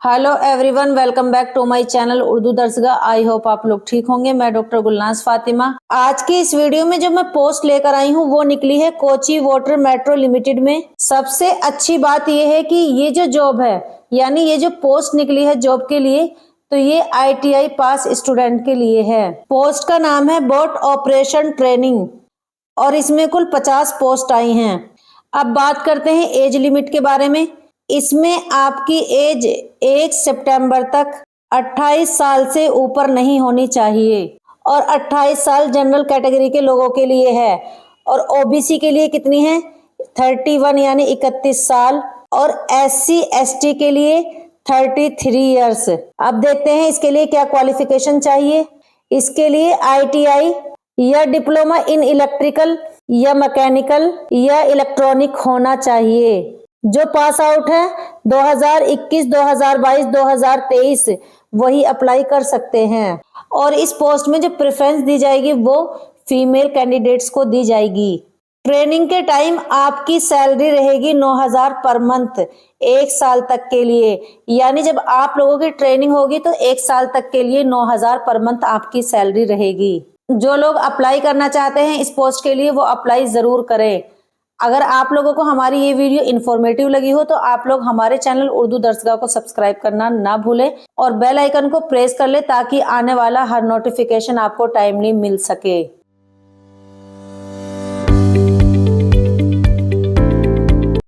Hello everyone, welcome back to my channel Urdu दर्सगाह। I hope आप लोग ठीक होंगे। मैं डॉक्टर गुलनाज फातिमा। आज की इस वीडियो में जो मैं पोस्ट लेकर आई हूँ वो निकली है कोची वाटर मेट्रो लिमिटेड में। सबसे अच्छी बात यह है कि ये जो जॉब है, यानी ये जो पोस्ट निकली है जॉब के लिए, तो ये ITI पास स्टूडेंट के लिए है। पोस्ट का नाम है बोट ऑपरेशन ट्रेनिंग और इसमें कुल 50 पोस्ट आई हैं। अब बात करते हैं एज लिमिट के बारे में। इसमें आपकी एज 1 सितंबर तक 28 साल से ऊपर नहीं होनी चाहिए और 28 साल जनरल कैटेगरी के लोगों के लिए है और OBC के लिए कितनी है 31 यानी 31 साल और SC ST के लिए 33 इयर्स। अब देखते हैं इसके लिए क्या क्वालिफिकेशन चाहिए। इसके लिए ITI या डिप्लोमा इन इलेक्ट्रिकल या मैकेनिकल या इलेक्ट्रॉनिक होना चाहिए। जो पास आउट है 2021, 2022, 2023 वही अप्लाई कर सकते हैं और इस पोस्ट में जो प्रेफरेंस दी जाएगी वो फीमेल कैंडिडेट्स को दी जाएगी। ट्रेनिंग के टाइम आपकी सैलरी रहेगी 9,000 पर मंथ 1 साल तक के लिए, यानी जब आप लोगों की ट्रेनिंग होगी तो 1 साल तक के लिए 9,000 पर मंथ आपकी सैलरी रहेगी। जो लोग अप्लाई करना चाहते हैं इस पोस्ट के लिए वो अप्लाई जरूर करें। अगर आप लोगों को हमारी ये वीडियो इन्फॉर्मेटिव लगी हो तो आप लोग हमारे चैनल उर्दू दर्सगाह को सब्सक्राइब करना ना भूलें और बेल आइकन को प्रेस कर ले ताकि आने वाला हर नोटिफिकेशन आपको टाइमली मिल सके।